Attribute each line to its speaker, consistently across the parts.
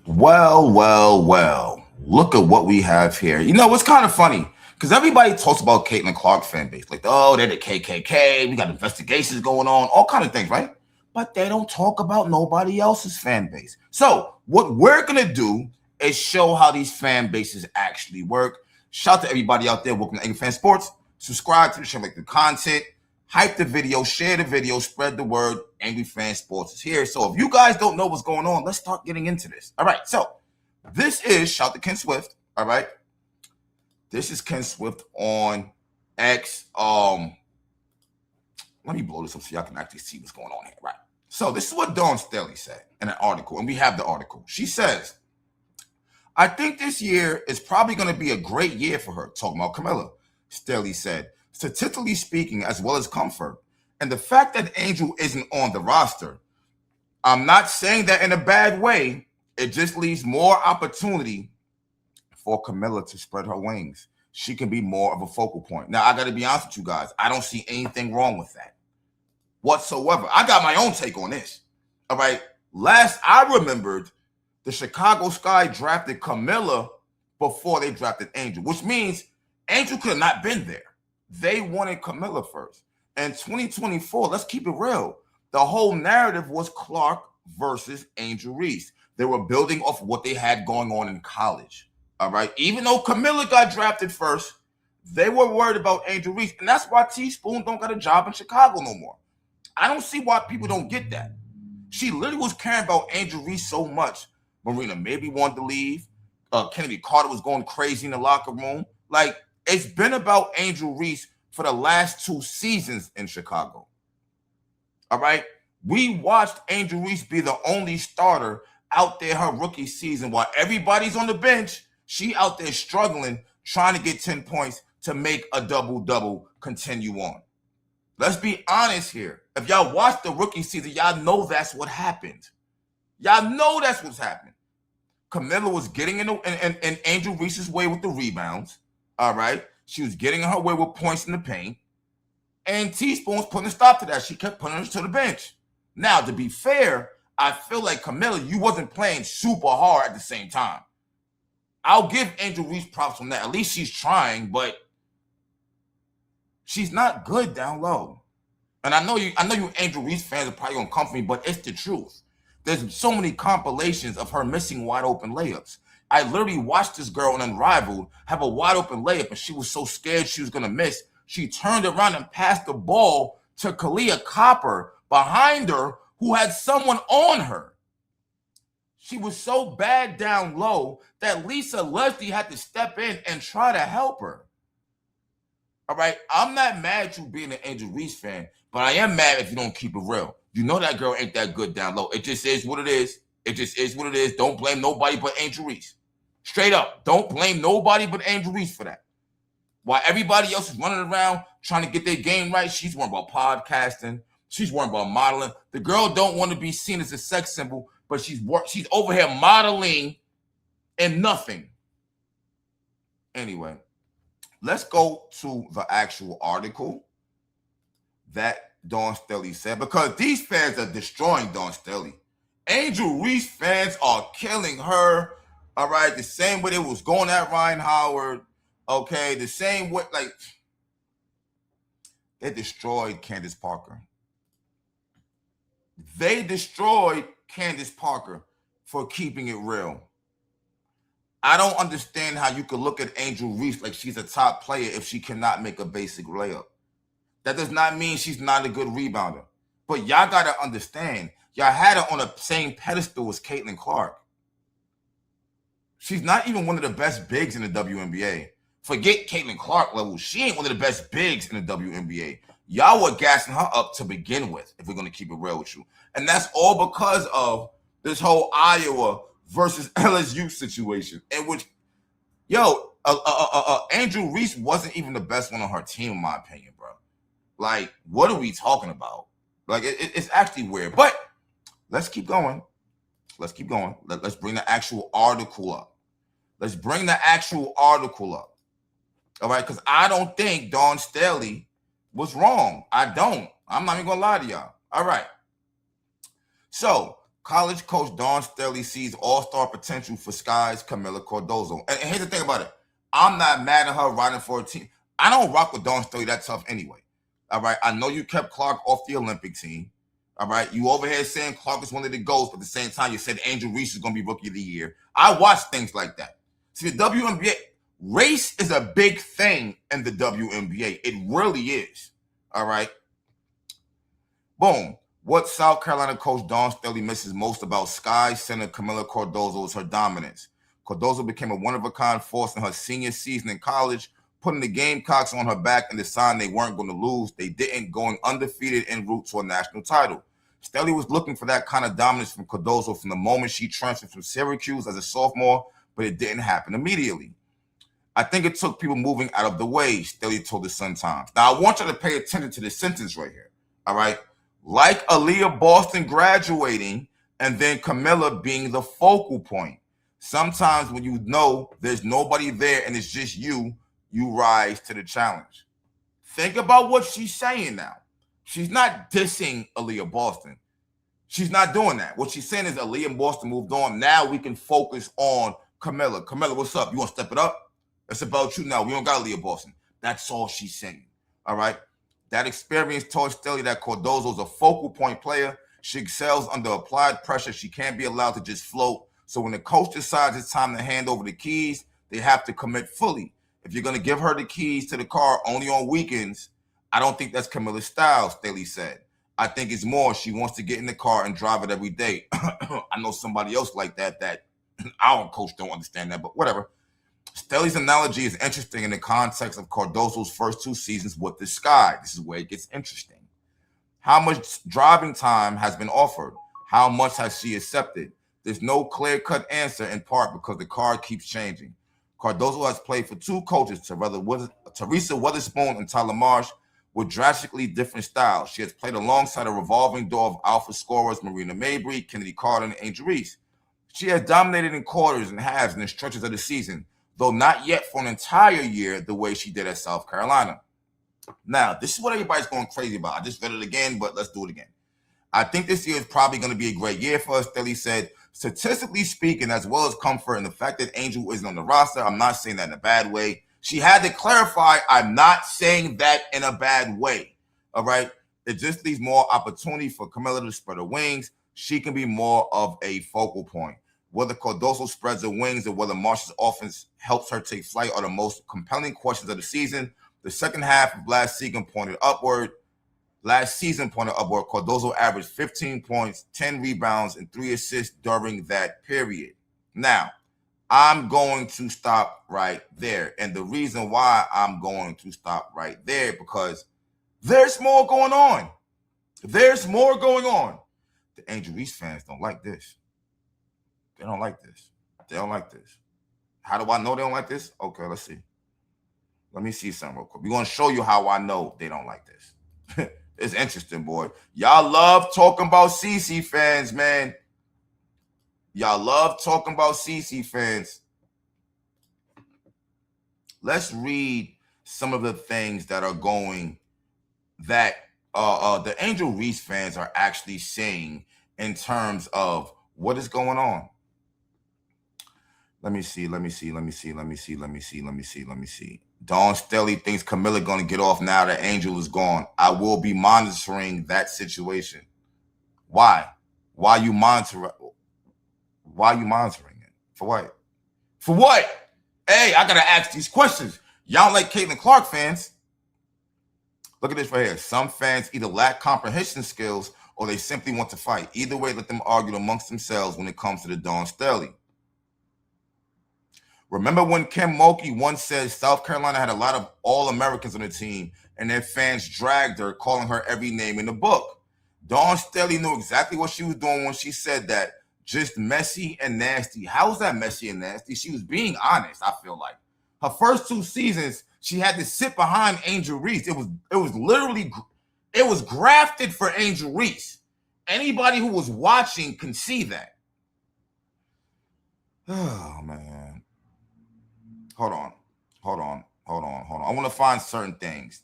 Speaker 1: Well. Look at what we have here. You know, it's kind of funny because everybody talks about Caitlin Clark fan base. Like, oh, they're the KKK. We got investigations going on, all kind of things, right? But they don't talk about nobody else's fan base. So what we're going to do is show how these fan bases actually work. Shout out to everybody out there working at Angry Fan Sports. Subscribe to the show, like the content, hype the video, share the video, spread the word. Angry Fan Sports is here. So if you guys don't know what's going on, let's start getting into this. All right, so this is, shout to Ken Swift, all right? This is Ken Swift on X. Let me blow this up so y'all can actually see what's going on here, right? So this is what Dawn Staley said in an article, and we have the article. She says, I think this year is probably going to be a great year for her, talking about Camilla. Staley said, statistically speaking, as well as comfort. And the fact that Angel isn't on the roster, I'm not saying that in a bad way. It just leaves more opportunity for Camilla to spread her wings. She can be more of a focal point. Now, I got to be honest with you guys. I don't see anything wrong with that whatsoever. I got my own take on this. All right. Last I remembered, the Chicago Sky drafted Camilla before they drafted Angel, which means Angel could have not been there. They wanted Camilla first. And 2024, let's keep it real. The whole narrative was Clark versus Angel Reese. They were building off what they had going on in college. All right. Even though Camilla got drafted first, they were worried about Angel Reese. And that's why Teaspoon don't got a job in Chicago no more. I don't see why people don't get that. She literally was caring about Angel Reese so much. Marina maybe wanted to leave. Kennedy Carter was going crazy in the locker room. Like, it's been about Angel Reese for the last 2 seasons in Chicago. All right. We watched Angel Reese be the only starter out there her rookie season while everybody's on the bench. She out there struggling, trying to get 10 points to make a double-double continue on. Let's be honest here. If y'all watch the rookie season, y'all know that's what happened. Y'all know that's what's happening. Camilla was getting in Angel Reese's way with the rebounds. All right. She was getting her way with points in the paint. And Teaspoon's putting a stop to that. She kept putting her to the bench. Now, to be fair, I feel like Camilla, you wasn't playing super hard at the same time. I'll give Angel Reese props on that. At least she's trying, but she's not good down low. And I know you Angel Reese fans are probably gonna come for me, but it's the truth. There's so many compilations of her missing wide open layups. I literally watched this girl in Unrivaled have a wide open layup, and she was so scared she was gonna miss. She turned around and passed the ball to Kalia Copper behind her, who had someone on her. She was so bad down low that Lisa Leslie had to step in and try to help her. All right, I'm not mad at you being an Angel Reese fan, but I am mad if you don't keep it real. You know that girl ain't that good down low. It just is what it is. It just is what it is. Don't blame nobody but Angel Reese. Straight up, don't blame nobody but Angel Reese for that. While everybody else is running around trying to get their game right, she's worrying about podcasting. She's worrying about modeling. The girl don't want to be seen as a sex symbol, but she's over here modeling and nothing. Anyway, let's go to the actual article that Dawn Staley said, because these fans are destroying Dawn Staley. Angel Reese fans are killing her. All right, the same way they was going at Ryan Howard. Okay, the same way, like, they destroyed Candace Parker. They destroyed Candace Parker for keeping it real. I don't understand how you could look at Angel Reese like she's a top player if she cannot make a basic layup. That does not mean she's not a good rebounder. But y'all got to understand, y'all had her on the same pedestal as Caitlin Clark. She's not even one of the best bigs in the WNBA. Forget Caitlin Clark level. She ain't one of the best bigs in the WNBA. Y'all were gassing her up to begin with, if we're going to keep it real with you. And that's all because of this whole Iowa versus LSU situation, in which, Angel Reese wasn't even the best one on her team, in my opinion, bro. Like, what are we talking about? Like, it's actually weird. But let's keep going. Let's keep going. Let's bring the actual article up. Let's bring the actual article up. All right? Because I don't think Dawn Staley was wrong. I don't. I'm not even going to lie to y'all. All right. So College coach Dawn Staley sees all-star potential for Sky's Camila Cardoso. And here's the thing about it. I'm not mad at her riding for a team. I don't rock with Dawn Staley that tough anyway. All right. I know you kept Clark off the Olympic team. All right. You over here saying Clark is one of the GOATs, but at the same time, you said Angel Reese is going to be Rookie of the Year. I watch things like that. See, the WNBA, race is a big thing in the WNBA. It really is. All right. Boom. What South Carolina coach Dawn Staley misses most about Sky center Camila Cardoso is her dominance. Cardoso became a one-of-a-kind force in her senior season in college, putting the Gamecocks on her back and deciding they weren't going to lose. They didn't, going undefeated en route to a national title. Staley was looking for that kind of dominance from Cardoso from the moment she transferred from Syracuse as a sophomore, but it didn't happen immediately. I think it took people moving out of the way, Staley told the Sun-Times. Now, I want you to pay attention to this sentence right here, all right? Like Aaliyah Boston graduating and then Camila being the focal point. Sometimes when you know there's nobody there and it's just you, you rise to the challenge. Think about what she's saying now. She's not dissing Aaliyah Boston. She's not doing that. What she's saying is Aaliyah Boston moved on. Now we can focus on Camila. Camila, what's up? You want to step it up? It's about you now. We don't got Aaliyah Boston. That's all she's saying. All right? That experience taught Staley that Cardoso is a focal point player. She excels under applied pressure. She can't be allowed to just float. So when the coach decides it's time to hand over the keys, they have to commit fully. If you're going to give her the keys to the car only on weekends, I don't think that's Camila's style, Staley said. I think it's more she wants to get in the car and drive it every day. I know somebody else like that our coach don't understand that, but whatever. Staley's analogy is interesting in the context of Cardoso's first two seasons with the Sky. This is where it gets interesting. How much driving time has been offered? How much has she accepted? There's no clear-cut answer, in part because the card keeps changing. Cardoso has played for two coaches, Teresa Weatherspoon and Tyler Marsh, with drastically different styles. She has played alongside a revolving door of alpha scorers Marina Mabry, Kennedy Carter, and Angel Reese. She has dominated in quarters and halves and in stretches of the season, though not yet for an entire year the way she did at South Carolina. Now, this is what everybody's going crazy about. I just read it again, but let's do it again. I think this year is probably going to be a great year for us, Staley said. Statistically speaking, as well as comfort and the fact that Angel isn't on the roster, I'm not saying that in a bad way. She had to clarify, I'm not saying that in a bad way, all right? It just leaves more opportunity for Camila to spread her wings. She can be more of a focal point. Whether Cardoso spreads her wings or whether Marsh's offense helps her take flight are the most compelling questions of the season. The second half of last season pointed upward. Cardoso averaged 15 points, 10 rebounds, and 3 assists during that period. Now, I'm going to stop right there. And the reason why I'm going to stop right there, because there's more going on. There's more going on. The Angel Reese fans don't like this. They don't like this. They don't like this. How do I know they don't like this? Okay, let's see. Let me see something real quick. We're going to show you how I know they don't like this. It's interesting, boy. Y'all love talking about CC fans, man. Y'all love talking about CC fans. Let's read some of the things that are going that the Angel Reese fans are actually saying in terms of what is going on. Let me see. Dawn Staley thinks Camila going to get off now that Angel is gone. I will be monitoring that situation. Why? Why you monitoring it? For what? For what? Hey, I got to ask these questions. Y'all like Caitlin Clark fans. Look at this right here. Some fans either lack comprehension skills or they simply want to fight. Either way, let them argue amongst themselves when it comes to the Dawn Staley. Remember when Kim Mulkey once said South Carolina had a lot of All-Americans on the team and their fans dragged her, calling her every name in the book? Dawn Staley knew exactly what she was doing when she said that. Just messy and nasty. How was that messy and nasty? She was being honest, I feel like. Her first two seasons, she had to sit behind Angel Reese. It was grafted for Angel Reese. Anybody who was watching can see that. Oh, man. Hold on. I want to find certain things.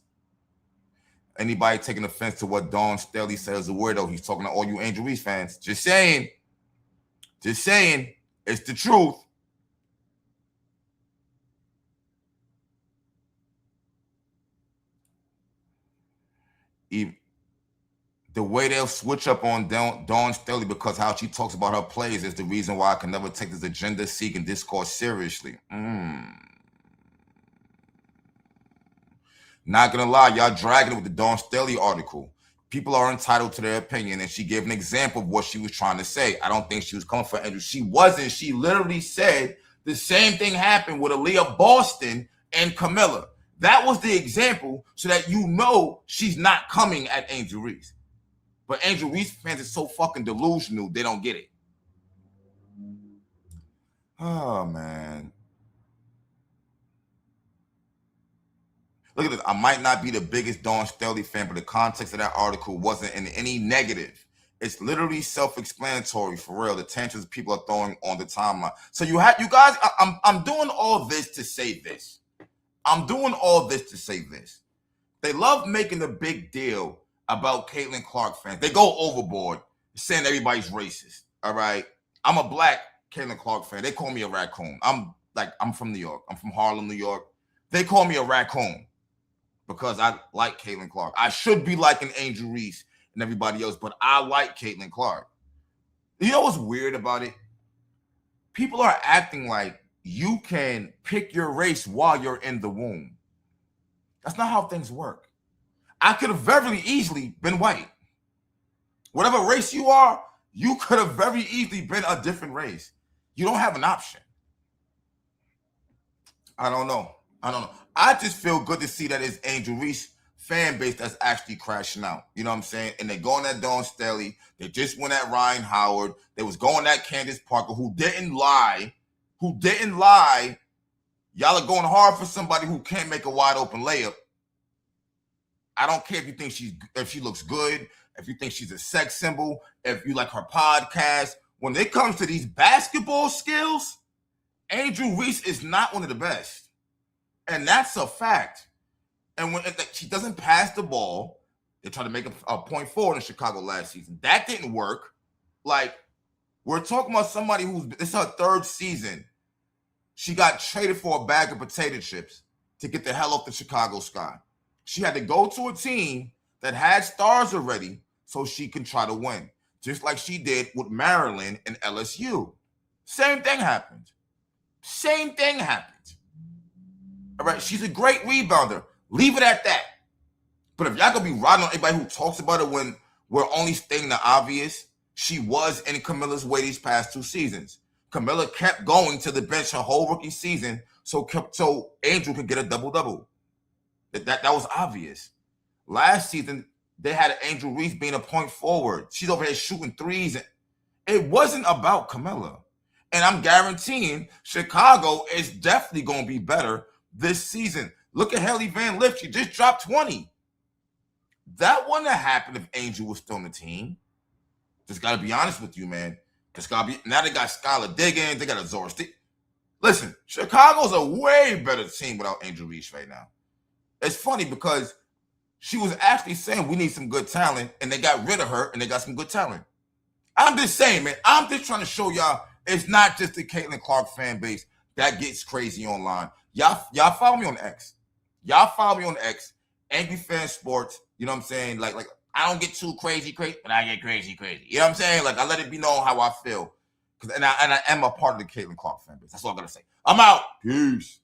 Speaker 1: Anybody taking offense to what Dawn Staley says is a weirdo, he's talking to all you Angel Reese fans. Just saying. Just saying, it's the truth. Even the way they'll switch up on Dawn Staley because how she talks about her plays is the reason why I can never take this agenda-seeking discourse seriously. Not gonna lie, y'all dragging it with the Dawn Staley article. People are entitled to their opinion, and she gave an example of what she was trying to say. I don't think she was coming for Andrew. She wasn't. She literally said the same thing happened with Aaliyah Boston and Camilla. That was the example so that you know she's not coming at Angel Reese. But Angel Reese fans are so fucking delusional, they don't get it. Oh, man. Look at this. I might not be the biggest Dawn Staley fan, but the context of that article wasn't in any negative. It's literally self-explanatory, for real. The tantrums people are throwing on the timeline. So you guys, I'm doing all this to say this. I'm doing all this to say this. They love making a big deal about Caitlin Clark fans. They go overboard saying everybody's racist. All right. I'm a black Caitlin Clark fan. They call me a raccoon. I'm from New York. I'm from Harlem, New York. They call me a raccoon because I like Caitlin Clark. I should be liking Angel Reese and everybody else, but I like Caitlin Clark. You know what's weird about it? People are acting like you can pick your race while you're in the womb. That's not how things work. I could have very easily been white. Whatever race you are, you could have very easily been a different race. You don't have an option. I don't know. I just feel good to see that it's Angel Reese fan base that's actually crashing out. You know what I'm saying? And they going at Dawn Staley. They just went at Ryan Howard. They was going at Candace Parker, who didn't lie. Y'all are going hard for somebody who can't make a wide open layup. I don't care if you think if she looks good, if you think she's a sex symbol, if you like her podcast. When it comes to these basketball skills, Angel Reese is not one of the best. And that's a fact. And when she doesn't pass the ball, they try to make a point forward in Chicago last season. That didn't work. Like, we're talking about somebody it's her third season. She got traded for a bag of potato chips to get the hell off the Chicago sky. She had to go to a team that had stars already so she can try to win, just like she did with Maryland and LSU. Same thing happened. All right, she's a great rebounder. Leave it at that. But if y'all gonna be riding on anybody who talks about it when we're only stating the obvious, she was in Camilla's way these past 2 seasons. Camilla kept going to the bench her whole rookie season so Angel could get a double-double. That was obvious. Last season, they had Angel Reese being a point forward. She's over here shooting threes. It wasn't about Camilla. And I'm guaranteeing Chicago is definitely going to be better this season. Look at Haley Van Lith. She just dropped 20. That wouldn't have happened if Angel was still on the team. Just got to be honest with you, man. Now they got Skylar Diggins. They got Azora Steve. Listen, Chicago's a way better team without Angel Reese right now. It's funny because she was actually saying we need some good talent, and they got rid of her, and they got some good talent. I'm just saying, man. I'm just trying to show y'all it's not just the Caitlin Clark fan base that gets crazy online. Y'all follow me on X. Angry Fan Sports. You know what I'm saying? Like I don't get too crazy, but I get crazy. You know what I'm saying? Like I let it be known how I feel, and I am a part of the Caitlin Clark fan base. That's all I gotta say. I'm out. Peace.